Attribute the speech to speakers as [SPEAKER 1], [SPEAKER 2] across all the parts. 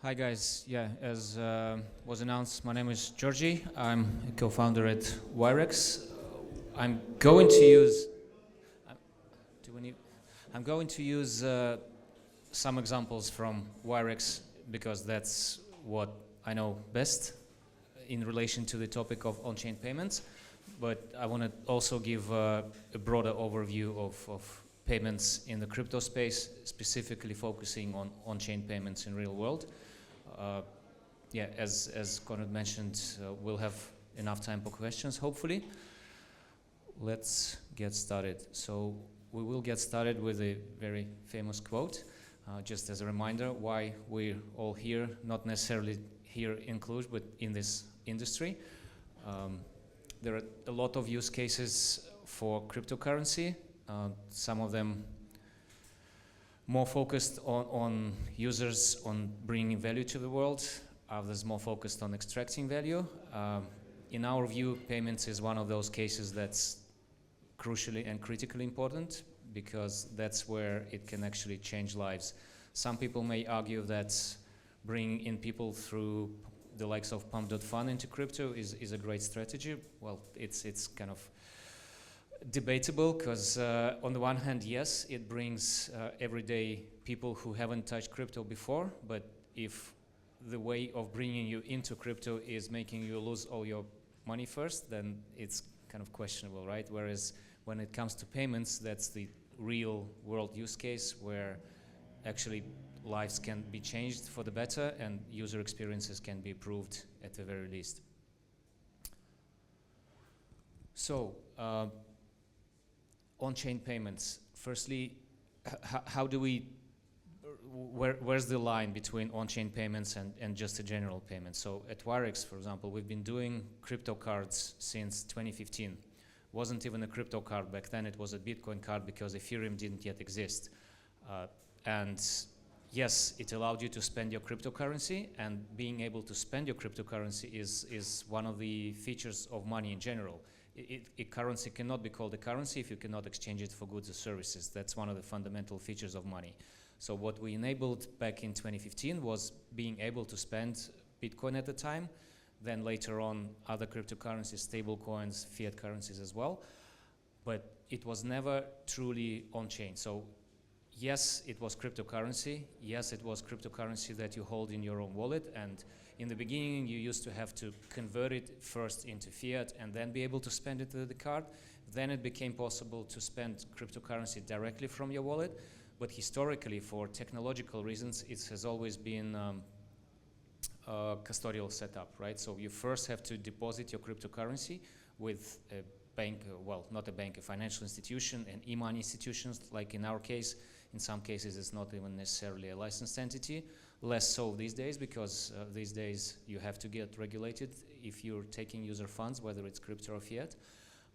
[SPEAKER 1] Hi guys, yeah, as was announced, my name is Georgy. I'm a co-founder at Wirex. I'm going to use, I'm, do we need, I'm going to use some examples from Wirex because that's what I know best in relation to the topic of on-chain payments. But I want to also give a broader overview of payments in the crypto space, specifically focusing on on-chain payments in real world. Yeah, as Conrad mentioned, we'll have enough time for questions, hopefully. Let's get started. So we will get started with a very famous quote, just as a reminder why we're all here, not necessarily here in Cluj, but in this industry. There are a lot of use cases for cryptocurrency, some of them more focused on users, on bringing value to the world, others more focused on extracting value. In our view, payments is one of those cases that's crucially and critically important because that's where it can actually change lives. Some people may argue that bringing in people through the likes of pump.fun into crypto is a great strategy. Well, it's kind of debatable because on the one hand, yes, it brings everyday people who haven't touched crypto before, but if the way of bringing you into crypto is making you lose all your money first, then it's kind of questionable, right? Whereas when it comes to payments, that's the real world use case where actually lives can be changed for the better and user experiences can be improved at the very least. So, on-chain payments. Firstly, how do we, where's the line between on-chain payments and just a general payment? So at Wirex, for example, we've been doing crypto cards since 2015. Wasn't even a crypto card back then, it was a Bitcoin card because Ethereum didn't yet exist. And yes, it allowed you to spend your cryptocurrency, and being able to spend your cryptocurrency is one of the features of money in general. A currency cannot be called a currency if you cannot exchange it for goods or services. That's one of the fundamental features of money. So what we enabled back in 2015 was being able to spend Bitcoin at the time, then later on other cryptocurrencies, stable coins, fiat currencies as well. But it was never truly on-chain. So yes, it was cryptocurrency. Yes, it was cryptocurrency that you hold in your own wallet. And in the beginning, you used to have to convert it first into fiat and then be able to spend it with the card. Then it became possible to spend cryptocurrency directly from your wallet. But historically, for technological reasons, it has always been a custodial setup, right? So you first have to deposit your cryptocurrency with a bank, well, not a bank, a financial institution and e-money institutions, like in our case. In some cases, it's not even necessarily a licensed entity. Less so these days, because these days you have to get regulated if you're taking user funds, whether it's crypto or fiat.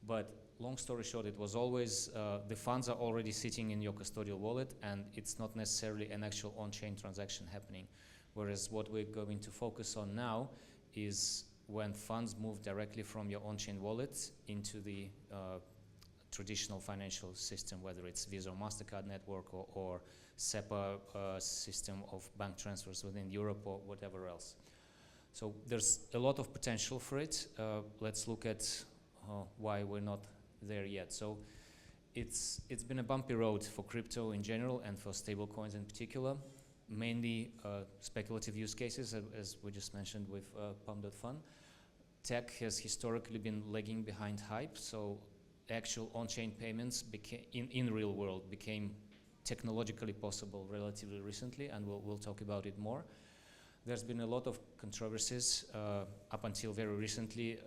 [SPEAKER 1] But long story short, it was always, the funds are already sitting in your custodial wallet, and it's not necessarily an actual on-chain transaction happening. Whereas what we're going to focus on now is when funds move directly from your on-chain wallet into the traditional financial system, whether it's Visa or MasterCard network or SEPA system of bank transfers within Europe or whatever else. So there's a lot of potential for it. Let's look at why we're not there yet. So it's been a bumpy road for crypto in general and for stablecoins in particular. Mainly speculative use cases, as we just mentioned with pump.fun. Tech has historically been lagging behind hype, so actual on-chain payments in real world became technologically possible relatively recently, and we'll talk about it more. There's been a lot of controversies up until very recently,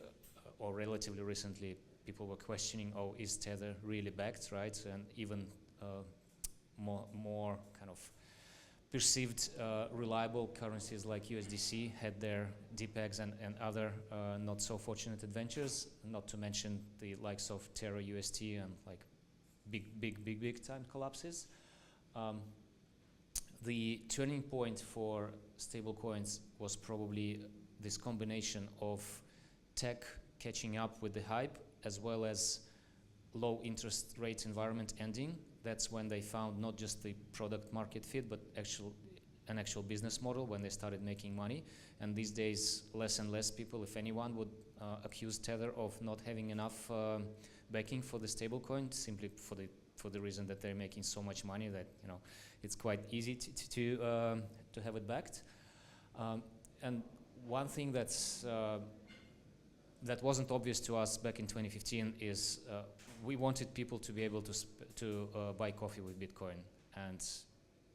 [SPEAKER 1] or relatively recently. People were questioning, oh, is Tether really backed, right? And even more kind of perceived reliable currencies like USDC had their DPEGs and other not so fortunate adventures, not to mention the likes of Terra UST and like big time collapses. The turning point for stablecoins was probably this combination of tech catching up with the hype as well as low interest rate environment ending. That's when they found not just the product market fit, but actual an actual business model when they started making money. And these days, less and less people, if anyone, would accuse Tether of not having enough backing for the stablecoin, simply for the reason that they're making so much money that it's quite easy to have it backed. And one thing that wasn't obvious to us back in 2015 is we wanted people to be able to buy coffee with Bitcoin, and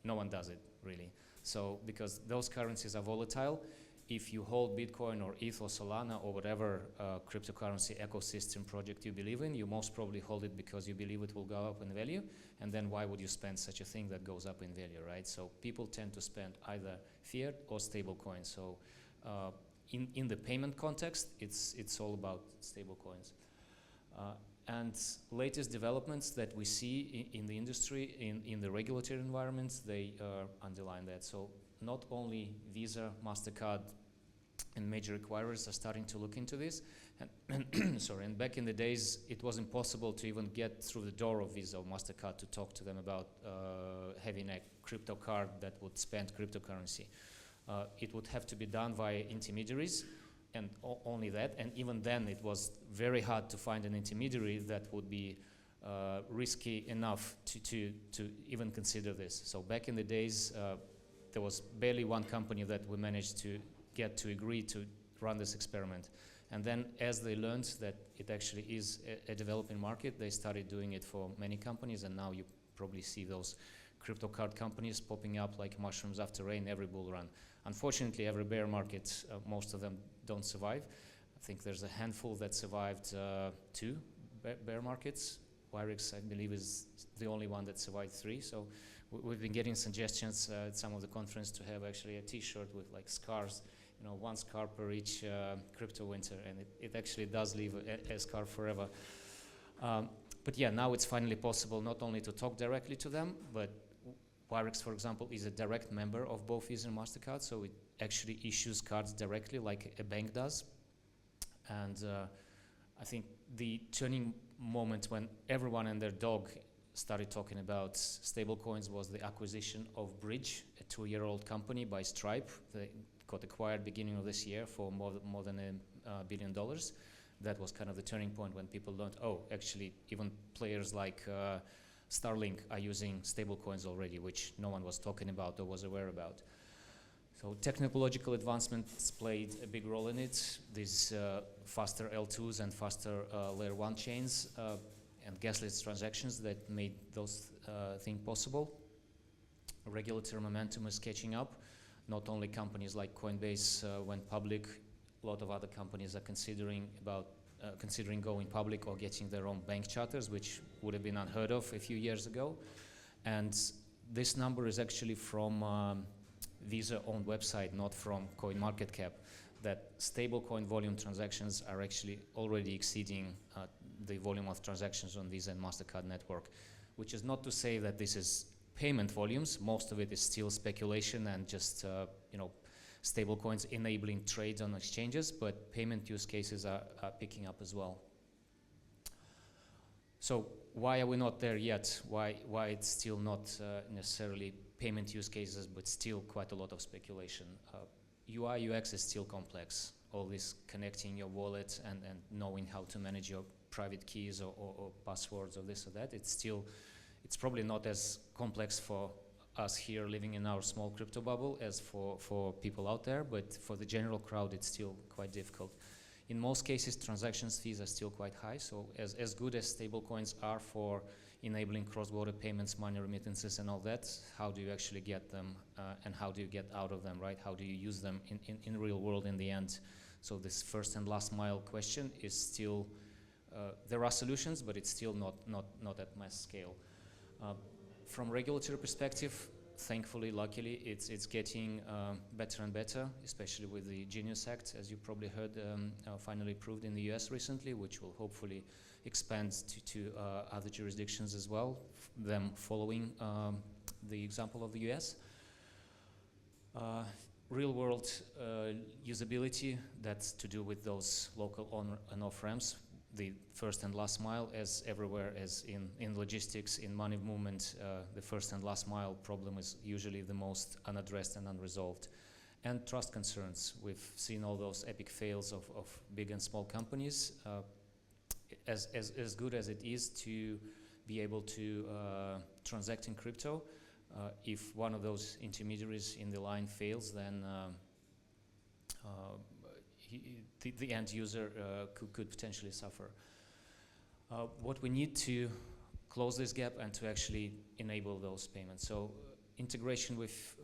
[SPEAKER 1] no one does it really. So because those currencies are volatile, if you hold Bitcoin or ETH or Solana or whatever cryptocurrency ecosystem project you believe in, you most probably hold it because you believe it will go up in value, and then why would you spend such a thing that goes up in value, right? So people tend to spend either fiat or stable coins. So in the payment context, it's all about stable coins. And latest developments that we see in the industry, in the regulatory environments, they underline that. So not only Visa, MasterCard, and major acquirers are starting to look into this. And sorry, and back in the days, it was impossible to even get through the door of Visa or MasterCard to talk to them about having a crypto card that would spend cryptocurrency. It would have to be done via intermediaries, and only that. And even then, it was very hard to find an intermediary that would be risky enough to even consider this. So back in the days, there was barely one company that we managed to get to agree to run this experiment. And then as they learned that it actually is a developing market, they started doing it for many companies, and now you probably see those crypto card companies popping up like mushrooms after rain every bull run. Unfortunately, every bear market, most of them don't survive. I think there's a handful that survived 2 bear markets. Wirex, I believe, is the only one that survived 3. So we've been getting suggestions at some of the conference to have actually a T-shirt with like scars, 1 scar per each crypto winter, and it actually does leave a scar forever. But yeah, now it's finally possible not only to talk directly to them, but Wirex, for example, is a direct member of both Visa and MasterCard, so it actually issues cards directly like a bank does. And I think the turning moment when everyone and their dog started talking about stablecoins was the acquisition of Bridge, a 2-year-old company by Stripe. They got acquired beginning of this year for more than $1 billion. That was kind of the turning point when people learned, oh, actually, even players like Starlink are using stablecoins already, which no one was talking about or was aware about. So technological advancements played a big role in it. These faster L2s and faster layer 1 chains and gasless transactions that made those things possible. Regulatory momentum is catching up. Not only companies like Coinbase went public, a lot of other companies are considering going public or getting their own bank charters, which would have been unheard of a few years ago. And this number is actually from Visa own website, not from CoinMarketCap, that stablecoin volume transactions are actually already exceeding the volume of transactions on Visa and MasterCard network, which is not to say that this is payment volumes. Most of it is still speculation and just stablecoins enabling trades on exchanges, but payment use cases are picking up as well. So why are we not there yet? Why it's still not necessarily payment use cases, but still quite a lot of speculation? UI, UX is still complex. All this connecting your wallet and knowing how to manage your private keys or passwords or this or that, it's probably not as complex for us here living in our small crypto bubble as for people out there, but for the general crowd, it's still quite difficult. In most cases, transactions fees are still quite high, so as good as stablecoins are for enabling cross-border payments, money remittances and all that, how do you actually get them and how do you get out of them, right? How do you use them in real world in the end? So this first and last mile question is still, there are solutions, but it's still not at mass scale. From regulatory perspective, thankfully, luckily, it's getting better and better, especially with the Genius Act, as you probably heard, finally approved in the US recently, which will hopefully expand to other jurisdictions as well, them following the example of the US. Real-world usability, that's to do with those local on and off ramps. the first and last mile, as everywhere, as in logistics, in money movement, the first and last mile problem is usually the most unaddressed and unresolved. And trust concerns. We've seen all those epic fails of big and small companies. As good as it is to be able to transact in crypto, if one of those intermediaries in the line fails, then the end user could potentially suffer. What we need to close this gap and to actually enable those payments. So integration with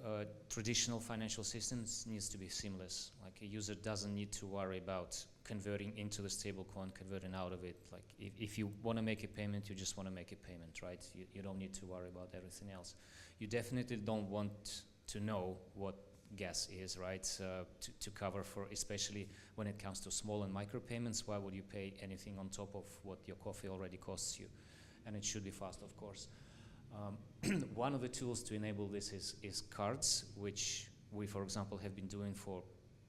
[SPEAKER 1] traditional financial systems needs to be seamless. Like a user doesn't need to worry about converting into the stablecoin, converting out of it. Like if you want to make a payment, you just want to make a payment, right? You don't need to worry about everything else. You definitely don't want to know what gas is, right? To cover for, especially when it comes to small and micro payments. Why would you pay anything on top of what your coffee already costs you? And it should be fast, of course. One of the tools to enable this is cards, which we, for example, have been doing for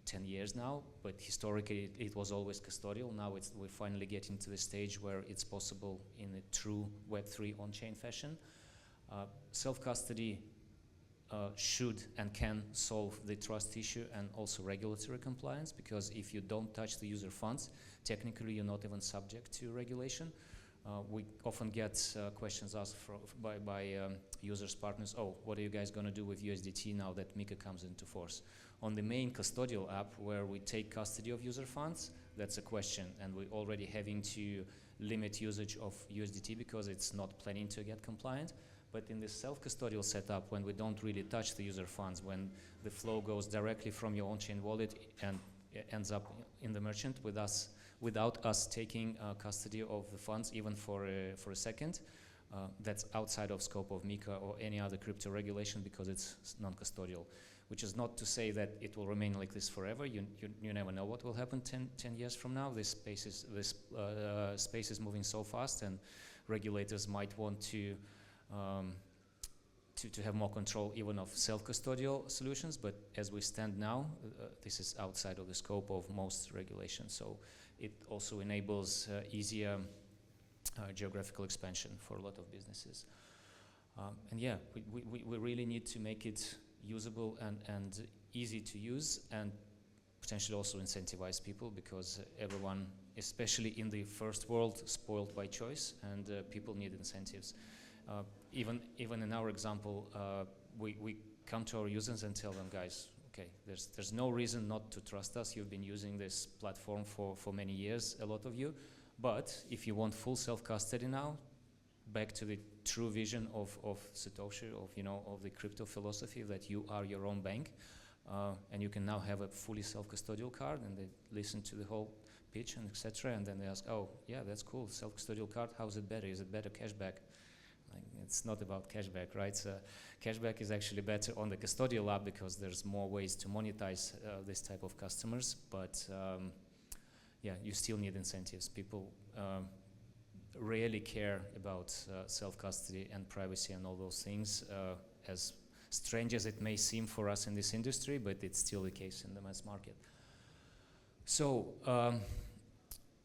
[SPEAKER 1] 10 years now, but historically it was always custodial. Now we're finally getting to the stage where it's possible in a true Web3 on-chain fashion. Self-custody should and can solve the trust issue and also regulatory compliance, because if you don't touch the user funds, technically you're not even subject to regulation. We often get questions asked by users, partners, oh, what are you guys going to do with USDT now that MiCA comes into force? On the main custodial app where we take custody of user funds, that's a question, and we're already having to limit usage of USDT because it's not planning to get compliant. But in this self-custodial setup, when we don't really touch the user funds, when the flow goes directly from your on-chain wallet and ends up in the merchant without us taking custody of the funds even for a second, that's outside of scope of MiCA or any other crypto regulation because it's non-custodial. Which is not to say that it will remain like this forever. You never know what will happen 10 years from now. This space is moving so fast, and regulators might want to have more control even of self-custodial solutions. But as we stand now, this is outside of the scope of most regulations. So it also enables easier geographical expansion for a lot of businesses. And yeah, we really need to make it usable and easy to use, and potentially also incentivize people, because everyone, especially in the first world, spoiled by choice, and people need incentives. Even in our example, we come to our users and tell them, guys, okay, there's no reason not to trust us. You've been using this platform for many years, a lot of you, but if you want full self-custody now, back to the true vision of Satoshi, of the crypto philosophy, that you are your own bank, and you can now have a fully self-custodial card, and they listen to the whole pitch and etc. And then they ask, oh yeah, that's cool, self-custodial card, how is it better? Is it better cashback? Like, it's not about cashback, right? So cashback is actually better on the custodial app because there's more ways to monetize this type of customers, but yeah, you still need incentives. People rarely care about self-custody and privacy and all those things, as strange as it may seem for us in this industry, but it's still the case in the mass market. So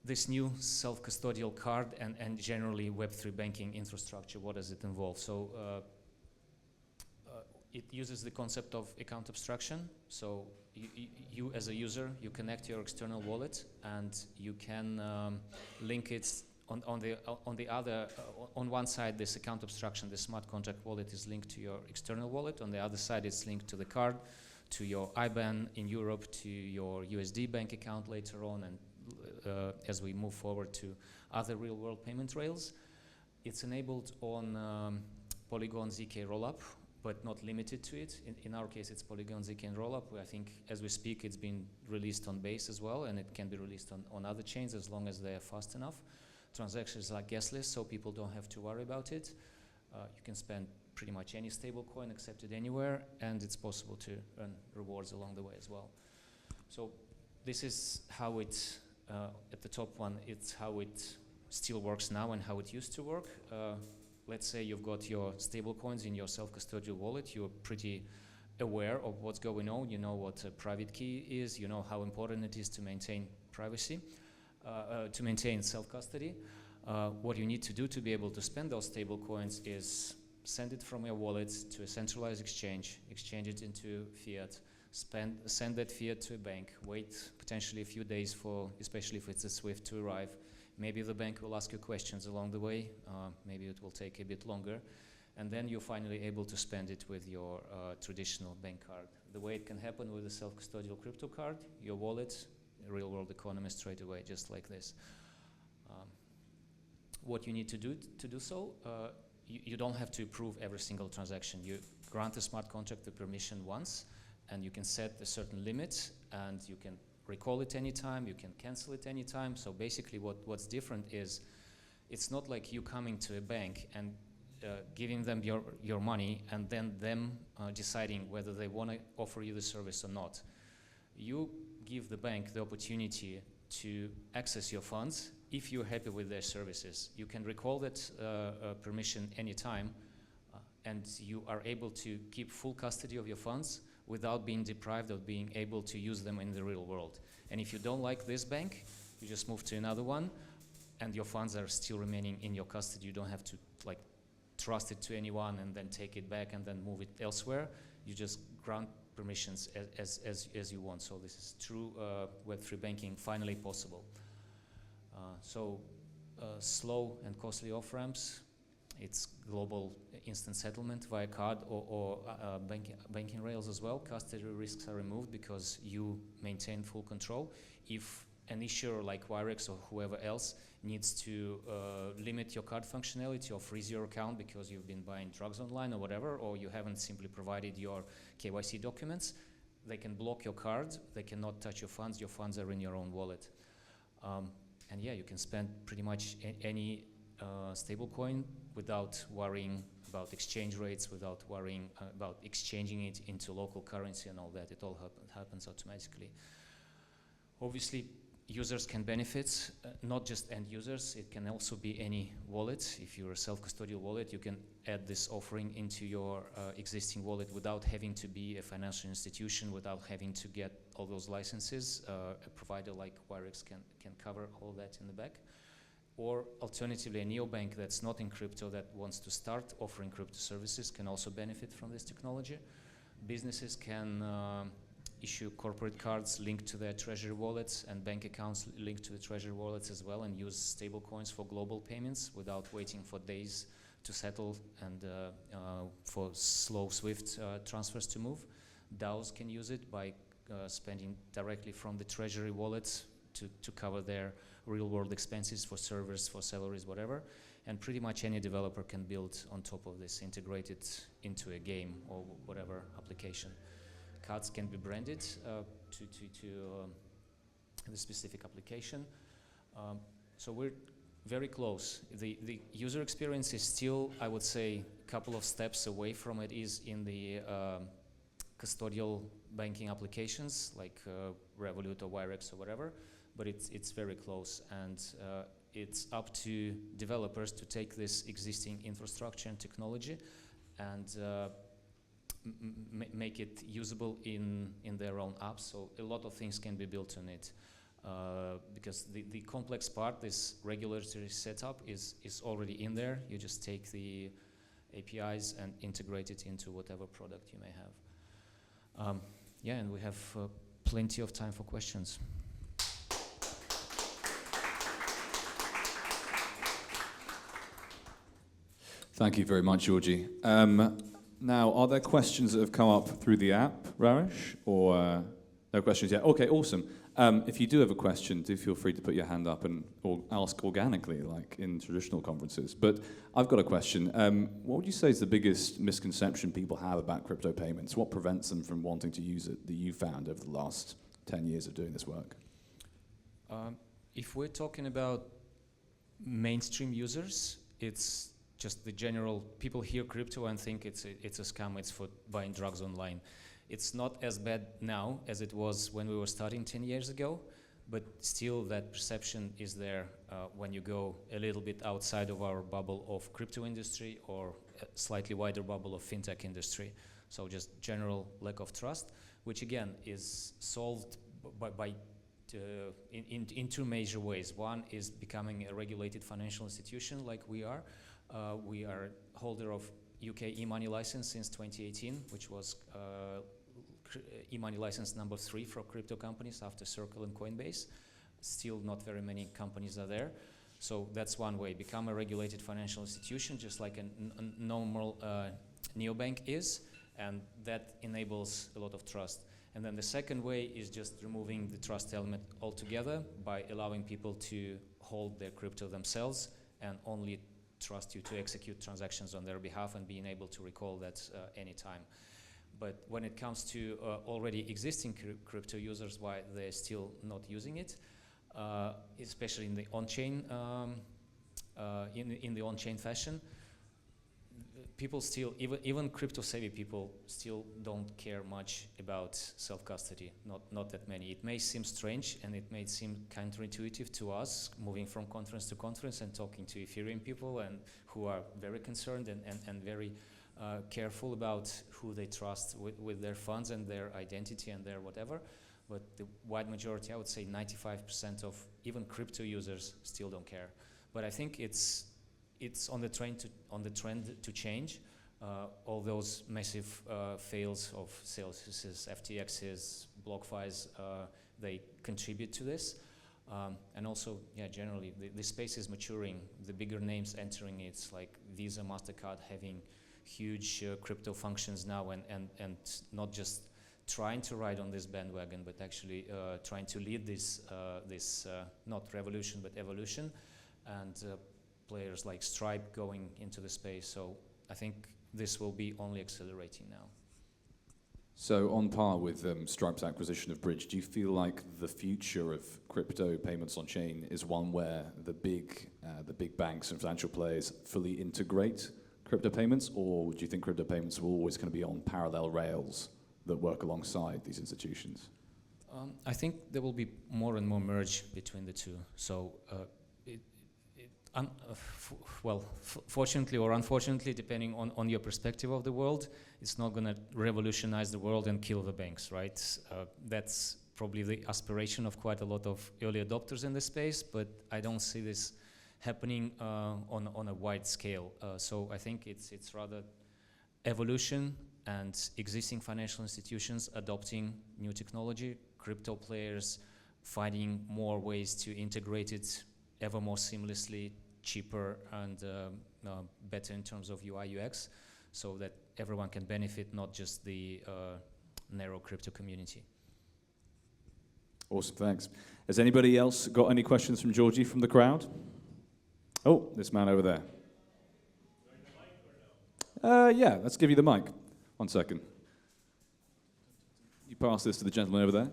[SPEAKER 1] this new self-custodial card and generally Web3 banking infrastructure, what does it involve? So it uses the concept of account abstraction. So you as a user, you connect your external wallet and you can link it on one side, this account abstraction, the smart contract wallet is linked to your external wallet. On the other side, it's linked to the card, to your IBAN in Europe, to your USD bank account later on, and as we move forward to other real-world payment rails. It's enabled on Polygon ZK rollup, but not limited to it. In our case, it's Polygon ZK and rollup. I think as we speak, it's been released on Base as well, and it can be released on other chains as long as they are fast enough. Transactions are gasless, so people don't have to worry about it. You can spend pretty much any stable coin, accept it anywhere, and it's possible to earn rewards along the way as well. So this is how it, at the top one, it's how it still works now and how it used to work. Let's say you've got your stable coins in your self-custodial wallet. You're pretty aware of what's going on. You know what a private key is. You know how important it is to maintain privacy. to maintain self-custody. What you need to do to be able to spend those stable coins is send it from your wallet to a centralized exchange it into fiat, send that fiat to a bank, wait potentially a few days for, especially if it's a SWIFT, to arrive. Maybe the bank will ask you questions along the way, maybe it will take a bit longer, and then you're finally able to spend it with your traditional bank card. The way it can happen with a self-custodial crypto card, your wallet, real-world economy straight away, just like this. What you need to do so, you don't have to approve every single transaction. You grant a smart contract the permission once, and you can set a certain limit, and you can recall it anytime, you can cancel it anytime. So basically what's different is it's not like you coming to a bank and giving them your money and then them deciding whether they want to offer you the service or not. You give the bank the opportunity to access your funds if you're happy with their services. You can recall that permission anytime, and you are able to keep full custody of your funds without being deprived of being able to use them in the real world. And if you don't like this bank, you just move to another one, and your funds are still remaining in your custody. You don't have to like trust it to anyone and then take it back and then move it elsewhere. You just grant permissions as you want. So this is true Web3 banking finally possible. Slow and costly off-ramps. It's global instant settlement via card or banking rails as well. Custody risks are removed because you maintain full control. If an issuer like Wirex or whoever else needs to limit your card functionality or freeze your account because you've been buying drugs online or whatever, or you haven't simply provided your KYC documents, they can block your card, they cannot touch your funds are in your own wallet. And yeah, you can spend pretty much any stablecoin without worrying about exchange rates, without worrying about exchanging it into local currency and all that. It all happens automatically. Obviously, users can benefit, not just end users. It can also be any wallet. If you're a self-custodial wallet, you can add this offering into your existing wallet without having to be a financial institution, without having to get all those licenses. A provider like Wirex can cover all that in the back. Or alternatively, a neobank that's not in crypto that wants to start offering crypto services can also benefit from this technology. Businesses can issue corporate cards linked to their treasury wallets and bank accounts linked to the treasury wallets as well, and use stable coins for global payments without waiting for days to settle and for slow SWIFT transfers to move. DAOs can use it by spending directly from the treasury wallets to cover their real-world expenses for servers, for salaries, whatever. And pretty much any developer can build on top of this, integrate it into a game or whatever application. Cards can be branded to the specific application. So we're very close. The user experience is still, I would say, a couple of steps away from it is in the custodial banking applications like Revolut or Wirex or whatever, but it's very close, and it's up to developers to take this existing infrastructure and technology and make it usable in their own apps. So a lot of things can be built on it because the complex part, this regulatory setup, is already in there. You just take the APIs and integrate it into whatever product you may have. Yeah, and we have plenty of time for questions.
[SPEAKER 2] Thank you very much, Georgy. Now, are there questions that have come up through the app, Ramesh? Or no questions yet? Okay, awesome. If you do have a question, do feel free to put your hand up or ask organically, like in traditional conferences. But I've got a question. What would you say is the biggest misconception people have about crypto payments? What prevents them from wanting to use it that you found over the last 10 years of doing this work?
[SPEAKER 1] If we're talking about mainstream users, it's just the general, people hear crypto and think it's a scam, it's for buying drugs online. It's not as bad now as it was when we were starting 10 years ago, but still that perception is there when you go a little bit outside of our bubble of crypto industry or a slightly wider bubble of fintech industry. So just general lack of trust, which again is solved by in two major ways. One is becoming a regulated financial institution like we are. We are holder of UK e-money license since 2018, which was e-money license number 3 for crypto companies after Circle and Coinbase. Still not very many companies are there. So that's one way, become a regulated financial institution, just like a normal neobank is, and that enables a lot of trust. And then the second way is just removing the trust element altogether by allowing people to hold their crypto themselves and only trust you to execute transactions on their behalf and being able to recall that anytime. But when it comes to already existing crypto users, why they're still not using it, especially in the on-chain in the on-chain fashion, people still, even crypto-savvy people, still don't care much about self-custody. Not that many. It may seem strange and it may seem counterintuitive to us, moving from conference to conference and talking to Ethereum people and who are very concerned and very careful about who they trust with their funds and their identity and their whatever. But the wide majority, I would say 95% of even crypto users still don't care. But I think it's on the trend to change. All those massive fails of Celsius, FTXs, BlockFi's, they contribute to this. And also, yeah, generally, the space is maturing. The bigger names entering it's like Visa, MasterCard having huge crypto functions now and not just trying to ride on this bandwagon, but actually trying to lead this, not revolution, but evolution. And players like Stripe going into the space. So I think this will be only accelerating now.
[SPEAKER 2] So on par with Stripe's acquisition of Bridge, do you feel like the future of crypto payments on chain is one where the big banks and financial players fully integrate crypto payments, or do you think crypto payments are always going to be on parallel rails that work alongside these institutions?
[SPEAKER 1] I think there will be more and more merge between the two. So fortunately or unfortunately, depending on your perspective of the world, it's not going to revolutionize the world and kill the banks, right? That's probably the aspiration of quite a lot of early adopters in the space, but I don't see this happening on a wide scale. So I think it's rather evolution and existing financial institutions adopting new technology, crypto players finding more ways to integrate it ever more seamlessly, cheaper, and better in terms of UI UX, so that everyone can benefit, not just the narrow crypto community.
[SPEAKER 2] Awesome, thanks. Has anybody else got any questions from Georgy from the crowd? Oh, this man over there. Yeah, let's give you the mic. 1 second. You pass this to the gentleman over there.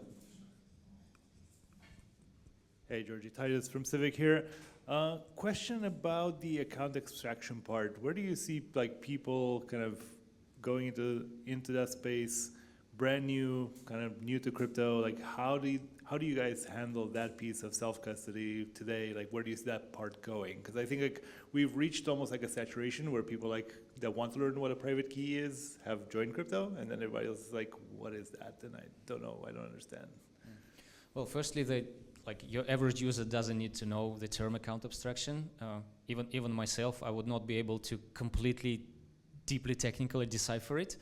[SPEAKER 3] Hey, Georgy, Titus from Civic here. Question about the account extraction part. Where do you see like people kind of going into that space, brand new, kind of new to crypto? Like, how do you guys handle that piece of self-custody today? Like, where do you see that part going? Because I think like we've reached almost like a saturation where people like that want to learn what a private key is have joined crypto, and then everybody else is like, what is that? And I don't know, I don't understand.
[SPEAKER 1] Well, firstly, like your average user doesn't need to know the term account abstraction. Even myself, I would not be able to completely, deeply technically decipher it,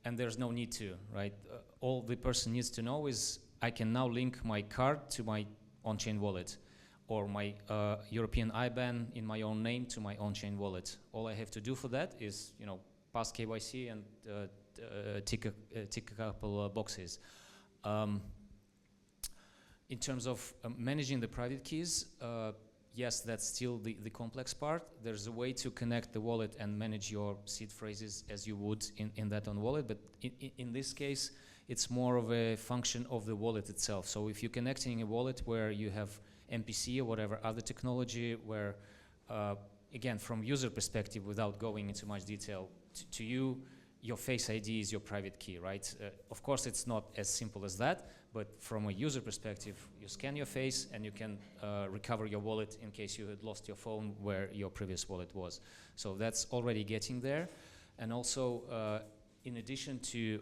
[SPEAKER 1] and there's no need to, right? All the person needs to know is I can now link my card to my on-chain wallet, or my European IBAN in my own name to my on-chain wallet. All I have to do for that is, pass KYC and tick a couple boxes. In terms of managing the private keys, yes, that's still the complex part. There's a way to connect the wallet and manage your seed phrases as you would in that on wallet, but in this case, it's more of a function of the wallet itself. So if you're connecting a wallet where you have MPC or whatever other technology where, again, from user perspective, without going into much detail, to you, your Face ID is your private key, right? Of course, it's not as simple as that, but from a user perspective, you scan your face and you can recover your wallet in case you had lost your phone where your previous wallet was. So that's already getting there. And also, in addition to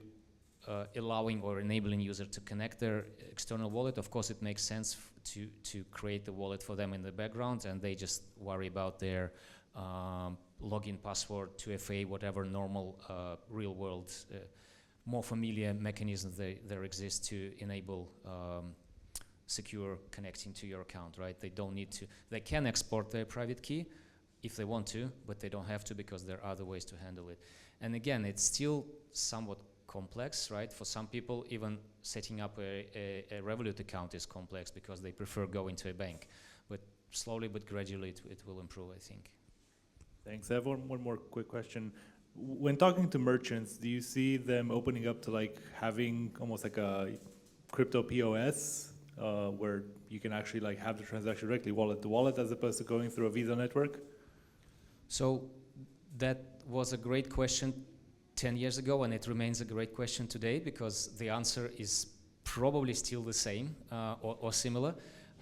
[SPEAKER 1] allowing or enabling user to connect their external wallet. Of course, it makes sense to create the wallet for them in the background, and they just worry about their login password, 2FA, whatever normal real world, more familiar mechanisms there exist to enable secure connecting to your account, right? They don't need to, they can export their private key if they want to, but they don't have to because there are other ways to handle it. And again, it's still somewhat complex, right? For some people, even setting up a Revolut account is complex because they prefer going to a bank. But slowly but gradually it will improve, I think.
[SPEAKER 3] Thanks. I have one more quick question. When talking to merchants, do you see them opening up to like having almost like a crypto POS where you can actually like have the transaction directly wallet to wallet as opposed to going through a Visa network?
[SPEAKER 1] So that was a great question 10 years ago, and it remains a great question today because the answer is probably still the same or similar.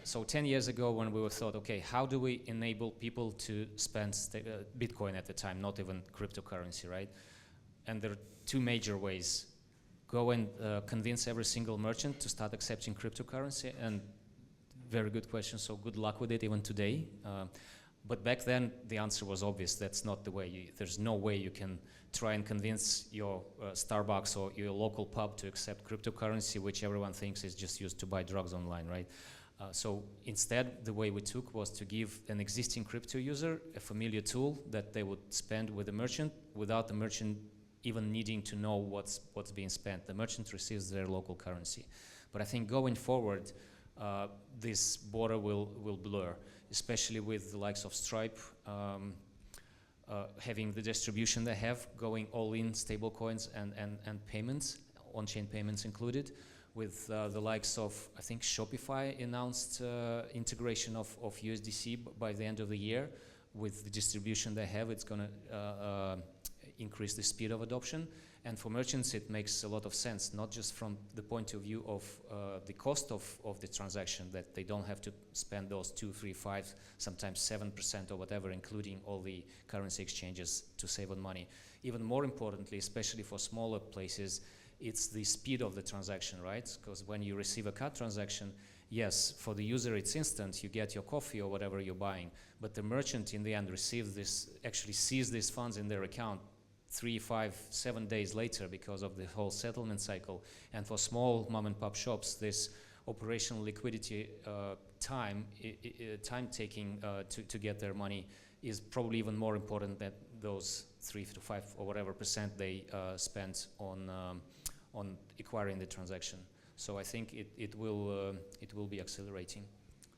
[SPEAKER 1] So 10 years ago when we were thought, okay, how do we enable people to spend Bitcoin at the time, not even cryptocurrency, right? And there are two major ways. Go and convince every single merchant to start accepting cryptocurrency, and very good question, so good luck with it even today. But back then, the answer was obvious. That's not the way. There's no way you can try and convince your Starbucks or your local pub to accept cryptocurrency, which everyone thinks is just used to buy drugs online, right? So instead, the way we took was to give an existing crypto user a familiar tool that they would spend with the merchant without the merchant even needing to know what's being spent. The merchant receives their local currency. But I think going forward, this border will blur, especially with the likes of Stripe having the distribution they have, going all in stablecoins and payments, on-chain payments included, with the likes of, I think Shopify announced integration of USDC by the end of the year. With the distribution they have, it's going to increase the speed of adoption. And for merchants, it makes a lot of sense, not just from the point of view of the cost of the transaction, that they don't have to spend those 2, 3, 5, sometimes 7% or whatever, including all the currency exchanges to save on money. Even more importantly, especially for smaller places, it's the speed of the transaction, right? Because when you receive a card transaction, yes, for the user it's instant, you get your coffee or whatever you're buying, but the merchant in the end receives this, actually sees these funds in their account 3, 5, 7 days later because of the whole settlement cycle. And for small mom and pop shops, this operational liquidity time taking to get their money is probably even more important than those 3 to 5 or whatever % they spent on acquiring the transaction. So I think it will be accelerating.